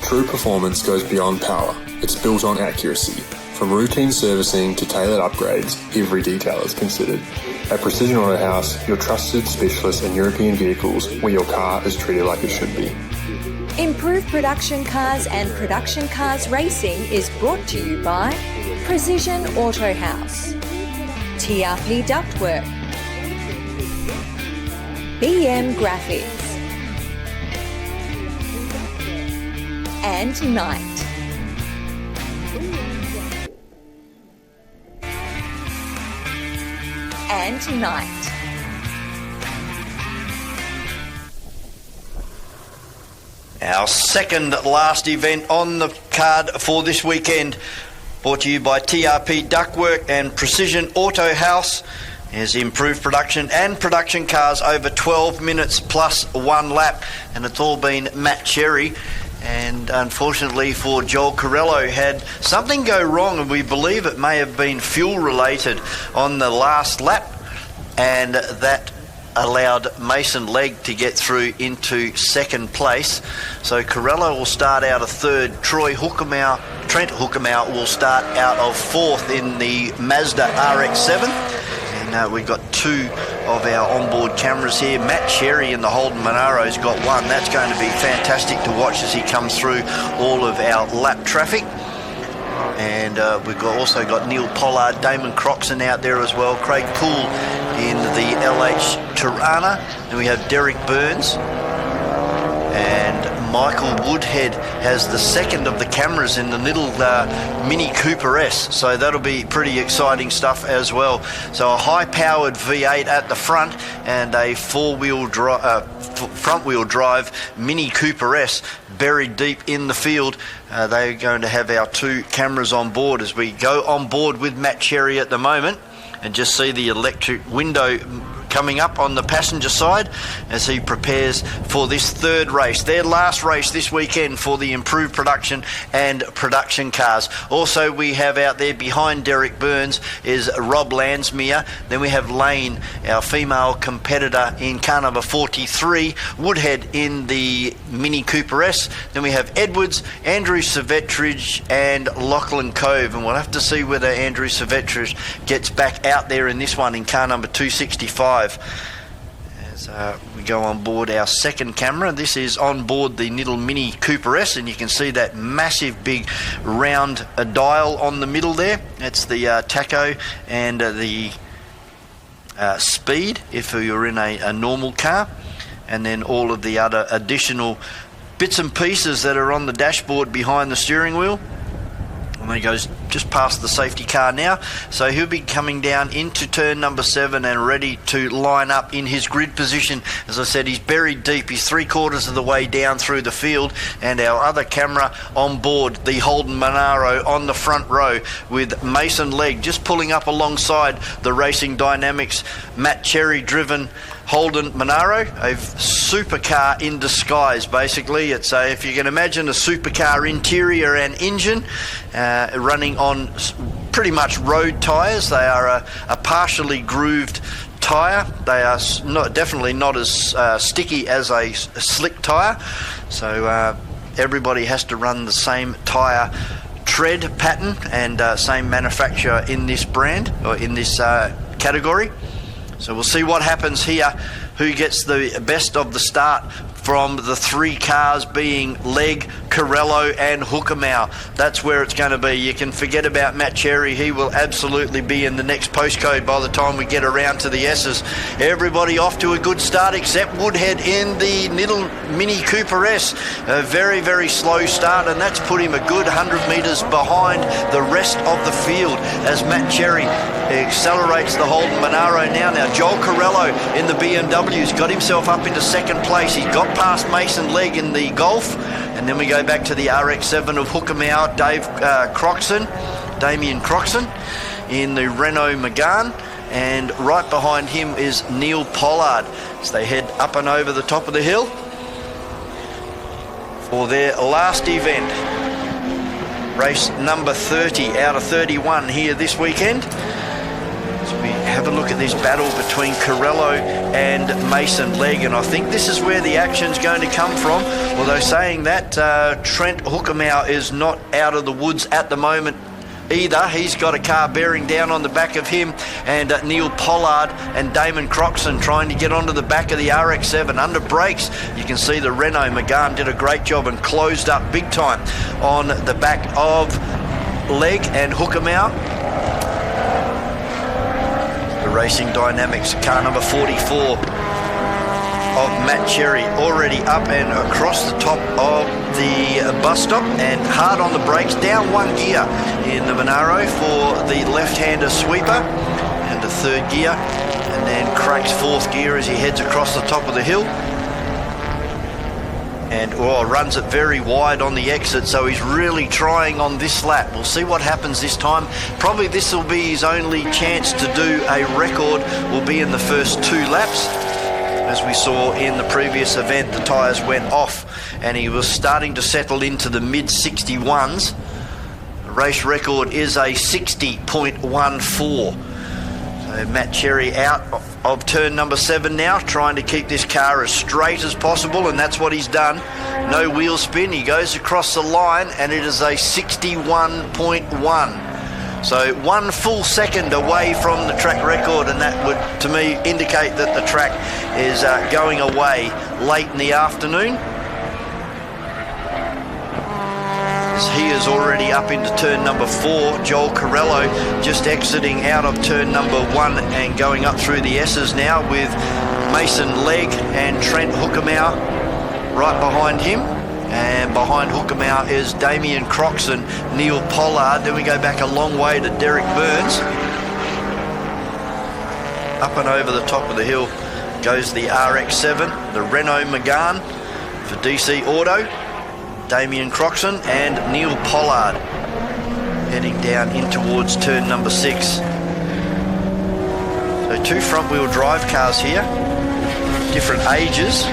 True performance goes beyond power. It's built on accuracy. From routine servicing to tailored upgrades, every detail is considered. At Precision Auto Haus, your trusted specialist in European vehicles, where your car is treated like it should be. Improved Production Cars and Production Cars Racing is brought to you by Precision Auto Haus, TRP Ductwork, BM Graphics, and Knight. And Knight. Our second last event on the card for this weekend, brought to you by TRP Ductwork and Precision Auto Haus, is improved production and production cars over 12 minutes plus one lap, and it's all been Matt Cherry. And unfortunately for Joel Corello, had something go wrong, and we believe it may have been fuel related on the last lap, and that allowed Mason Legg to get through into second place. So Corello will start out of third. Trent Hookermau will start out of fourth in the Mazda RX-7. And we've got two of our onboard cameras here. Matt Cherry in the Holden Monaro's got one. That's going to be fantastic to watch as he comes through all of our lap traffic. And we've also got Neil Pollard, Damon Croxon out there as well, Craig Poole in the LH Tirana, and we have Derek Burns, and Michael Woodhead has the second of the cameras in the little Mini Cooper S, so that'll be pretty exciting stuff as well. So a high-powered V8 at the front and a front-wheel drive Mini Cooper S buried deep in the field. They're going to have our two cameras on board as we go on board with Matt Cherry at the moment, and just see the electric window coming up on the passenger side as he prepares for this third race, their last race this weekend for the improved production and production cars. Also, we have out there behind Derek Burns is Rob Landsmere. Then we have Lane, our female competitor in car number 43, Woodhead in the Mini Cooper S. Then we have Edwards, Andrew Savetridge and Lachlan Cove, and we'll have to see whether Andrew Savetridge gets back out there in this one in car number 265. As we go on board our second camera, this is on board the little Mini Cooper S, and you can see that massive big round dial on the middle there. That's the tacho and the speed if you're in a normal car, and then all of the other additional bits and pieces that are on the dashboard behind the steering wheel. And he goes just past the safety car now, so he'll be coming down into turn number 7 and ready to line up in his grid position. As I said, he's buried deep. He's 3/4 of the way down through the field, and our other camera on board, the Holden Monaro on the front row with Mason Legg just pulling up alongside the Racing Dynamics Matt Cherry driven Holden Monaro, a supercar in disguise. Basically, it's if you can imagine a supercar interior and engine running on pretty much road tyres. They are a partially grooved tyre. They are definitely not as sticky as a slick tyre, so everybody has to run the same tyre tread pattern and same manufacturer in this brand or in this category. So we'll see what happens here, who gets the best of the start from the three cars being Legg, Corello and Hookermau. That's where it's going to be. You can forget about Matt Cherry. He will absolutely be in the next postcode by the time we get around to the S's. Everybody off to a good start except Woodhead in the little Mini Cooper S. A very, very slow start, and that's put him a good 100 metres behind the rest of the field as Matt Cherry accelerates the Holden Monaro now. Now Joel Corello in the BMW's got himself up into second place. He's got past Mason Legg in the Golf, and then we go back to the RX-7 of Hookermau, Damien Croxon in the Renault Megane, and right behind him is Neil Pollard as they head up and over the top of the hill for their last event, race number 30 out of 31 here this weekend. So we have a look at this battle between Corello and Mason Legg, and I think this is where the action's going to come from. Although saying that, Trent Hookamau is not out of the woods at the moment either. He's got a car bearing down on the back of him, and Neil Pollard and Damon Croxon trying to get onto the back of the RX-7 under brakes. You can see the Renault Megane did a great job and closed up big time on the back of Legg and Hookamau. The Racing Dynamics car number 44 of Matt Cherry already up and across the top of the bus stop and hard on the brakes, down one gear in the Wanneroo for the left-hander sweeper and the third gear, and then Craig's fourth gear as he heads across the top of the hill and runs it very wide on the exit, so he's really trying on this lap. We'll see what happens this time. Probably this will be his only chance to do a record, will be in the first two laps. As we saw in the previous event, the tyres went off and he was starting to settle into the mid-61s. The race record is a 60.14. So Matt Cherry out of turn number 7 now, trying to keep this car as straight as possible, and that's what he's done. No wheel spin, he goes across the line, and it is a 61.1. So 1 full second away from the track record, and that would, to me, indicate that the track is going away late in the afternoon. As he is already up into turn number 4, Joel Corello just exiting out of turn number 1 and going up through the S's now, with Mason Legg and Trent Hookamau right behind him. And behind Hookamau is Damien Croxon, Neil Pollard. Then we go back a long way to Derek Burns. Up and over the top of the hill goes the RX-7, the Renault Megane for DC Auto. Damien Croxon and Neil Pollard heading down in towards turn number 6. So 2 front-wheel drive cars here, different ages.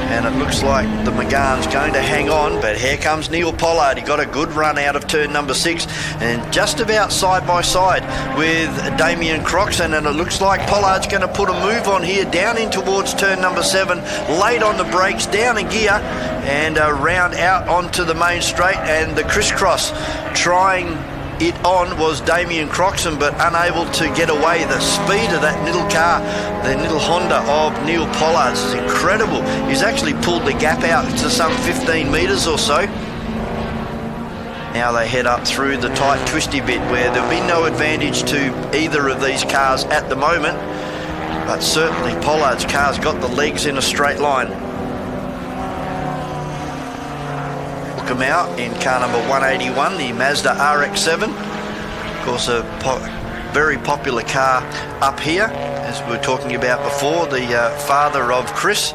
And it looks like the Megane's going to hang on, but here comes Neil Pollard. He got a good run out of turn number 6 and just about side by side with Damien Croxon, and it looks like Pollard's going to put a move on here down in towards turn number 7, late on the brakes, down a gear and round out onto the main straight, and the crisscross trying it on was Damien Croxon, but unable to get away. The speed of that little car, the little Honda of Neil Pollard's, is incredible. He's actually pulled the gap out to some 15 metres or so. Now they head up through the tight twisty bit where there'll be no advantage to either of these cars at the moment, but certainly Pollard's car's got the legs in a straight line. Come out in car number 181, the Mazda RX-7. Of course, a very popular car up here, as we were talking about before. The father of Chris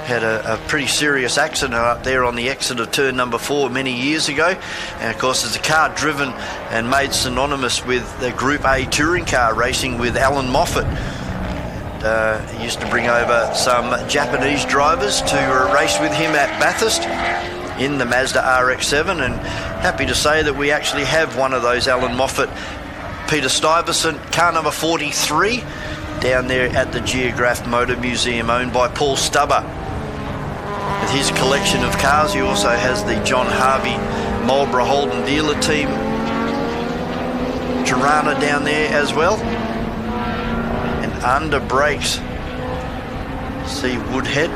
had a pretty serious accident up there on the exit of turn number 4 many years ago. And of course, it's a car driven and made synonymous with the Group A touring car racing with Alan Moffat. He used to bring over some Japanese drivers to race with him at Bathurst in the Mazda RX-7, and happy to say that we actually have one of those Alan Moffat, Peter Stuyvesant, car number 43, down there at the Geograph Motor Museum, owned by Paul Stubber. With his collection of cars, he also has the John Harvey Marlborough Holden dealer team Tirana down there as well. And under brakes, see Woodhead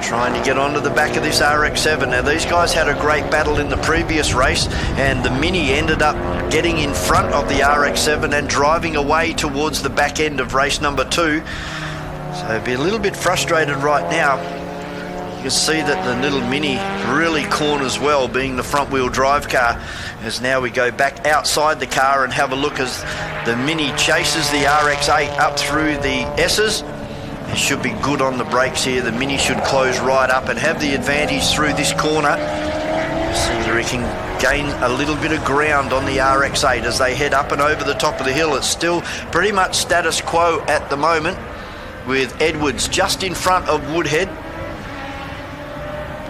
trying to get onto the back of this RX-7. Now, these guys had a great battle in the previous race, and the Mini ended up getting in front of the RX-7 and driving away towards the back end of race number 2. So be a little bit frustrated right now. You can see that the little Mini really corners well, being the front-wheel drive car, as now we go back outside the car and have a look as the Mini chases the RX-8 up through the S's. It should be good on the brakes here. The Mini should close right up and have the advantage through this corner. See if he can gain a little bit of ground on the RX-8 as they head up and over the top of the hill. It's still pretty much status quo at the moment, with Edwards just in front of Woodhead.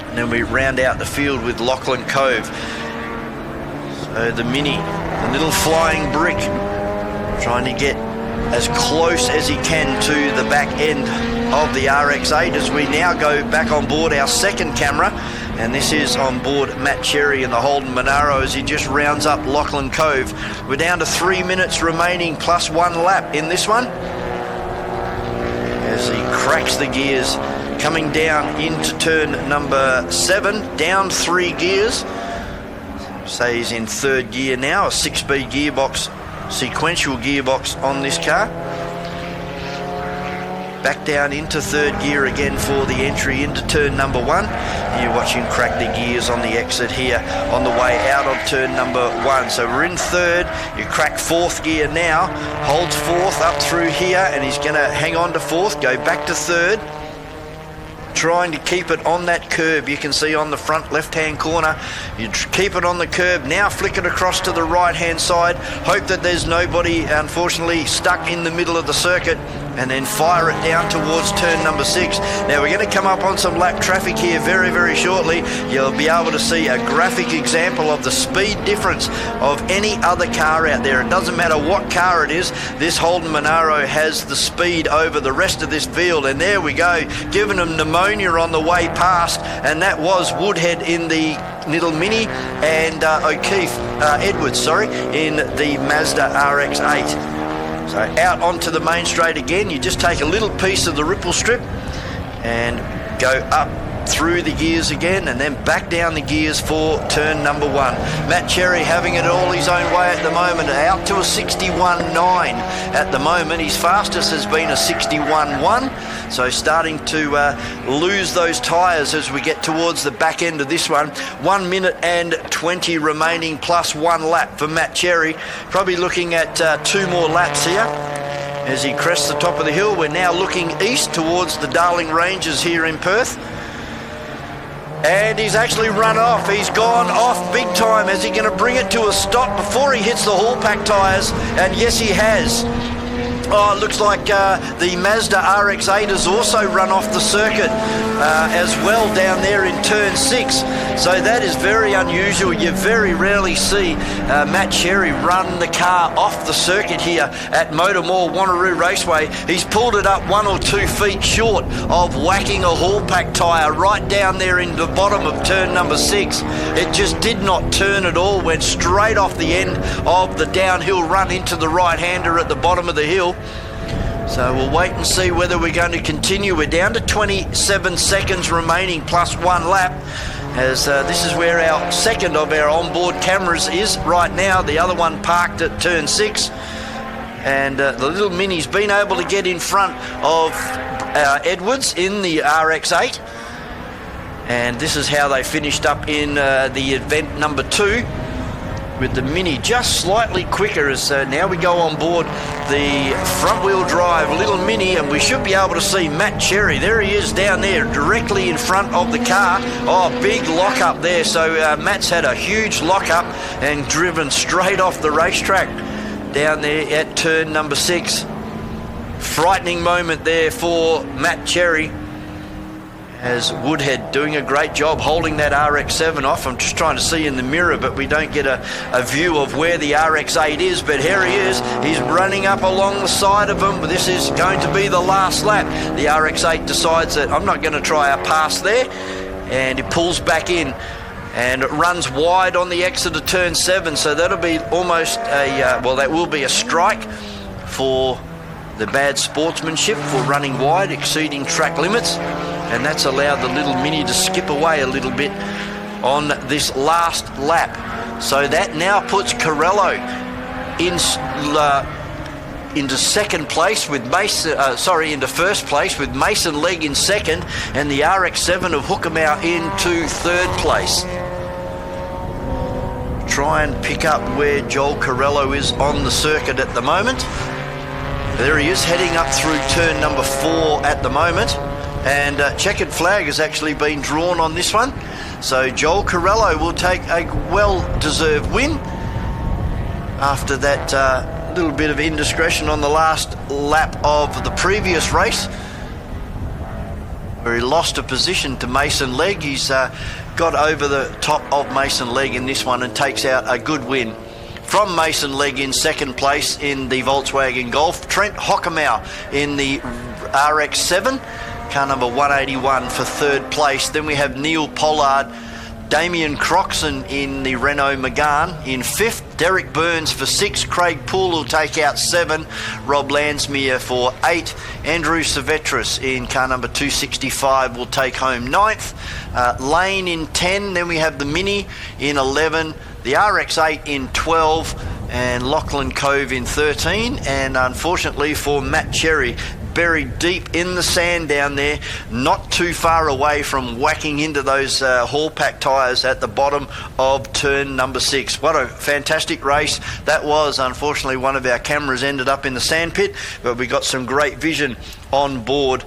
And then we round out the field with Lachlan Cove. So the Mini, the little flying brick, trying to get as close as he can to the back end of the RX-8 as we now go back on board our second camera, and this is on board Matt Cherry in the Holden Monaro as he just rounds up Lachlan Cove. We're down to 3 minutes remaining plus 1 lap in this one as he cracks the gears, coming down into turn number 7, down 3 gears. Say he's in 3rd gear now, a 6-speed gearbox, sequential gearbox on this car. Back down into 3rd gear again for the entry into turn number 1. You watch him crack the gears on the exit here on the way out of turn number 1. So we're in 3rd, you crack 4th gear now, holds 4th up through here, and he's going to hang on to 4th, go back to 3rd. Trying to keep it on that curb. You can see on the front left-hand corner, you keep it on the curb, now flick it across to the right-hand side, hope that there's nobody, unfortunately, stuck in the middle of the circuit, and then fire it down towards turn number 6. Now we're going to come up on some lap traffic here very, very shortly. You'll be able to see a graphic example of the speed difference of any other car out there. It doesn't matter what car it is, this Holden Monaro has the speed over the rest of this field, and there we go, giving them pneumonia on the way past, and that was Woodhead in the Little Mini and Edwards in the Mazda RX-8. So out onto the main straight again, you just take a little piece of the ripple strip and go up through the gears again, and then back down the gears for turn number 1. Matt Cherry having it all his own way at the moment, out to a 61.9 at the moment. His fastest has been a 61.1, so starting to lose those tyres as we get towards the back end of this one. 1 minute and 20 remaining plus 1 lap for Matt Cherry. Probably looking at 2 more laps here as he crests the top of the hill. We're now looking east towards the Darling Ranges here in Perth. And he's actually run off. He's gone off big time. Is he going to bring it to a stop before he hits the Hall Pack tyres? And yes, he has. Oh, it looks like the Mazda RX-8 has also run off the circuit as well down there in turn 6. So that is very unusual. You very rarely see Matt Cherry run the car off the circuit here at Motormall Wanneroo Raceway. He's pulled it up 1 or 2 feet short of whacking a Hall Pack tyre right down there in the bottom of turn number 6. It just did not turn at all, went straight off the end of the downhill run into the right-hander at the bottom of the hill. So we'll wait and see whether we're going to continue. We're down to 27 seconds remaining plus 1 lap, as this is where our second of our onboard cameras is right now. The other one parked at turn 6, and the Little Mini's been able to get in front of Edwards in the RX-8, and this is how they finished up in the event number 2, with the Mini just slightly quicker. As now we go on board the front-wheel drive Little Mini, and we should be able to see Matt Cherry. There he is down there directly in front of the car. Oh, big lock-up there. So Matt's had a huge lock-up and driven straight off the racetrack down there at turn number 6. Frightening moment there for Matt Cherry, as Woodhead doing a great job holding that RX-7 off. I'm just trying to see in the mirror, but we don't get a view of where the RX-8 is. But here he is. He's running up along the side of him. This is going to be the last lap. The RX-8 decides that I'm not going to try a pass there, and he pulls back in and it runs wide on the exit of turn 7. So that'll be almost that will be a strike for the bad sportsmanship for running wide, exceeding track limits. And that's allowed the Little Mini to skip away a little bit on this last lap. So that now puts Corello into second place with into first place with Mason Legg in second, and the RX-7 of Hookamau into 3rd place. Try and pick up where Joel Corello is on the circuit at the moment. There he is, heading up through turn number 4 at the moment. And checkered flag has actually been drawn on this one. So Joel Corello will take a well-deserved win after that little bit of indiscretion on the last lap of the previous race, where he lost a position to Mason Legg. He's got over the top of Mason Legg in this one and takes out a good win from Mason Legg in second place in the Volkswagen Golf. Trent Hockermau in the RX-7, car number 181 for third place. Then we have Neil Pollard, Damien Croxon in the Renault Megane in fifth, Derek Burns for sixth, Craig Poole will take out 7, Rob Lansmere for 8, Andrew Silvestris in car number 265 will take home 9th, Lane in 10, then we have the Mini in 11, the RX-8 in 12, and Lachlan Cove in 13, and unfortunately for Matt Cherry, buried deep in the sand down there, not too far away from whacking into those haul pack tyres at the bottom of turn number 6. What a fantastic race that was. Unfortunately, one of our cameras ended up in the sand pit, but we got some great vision on board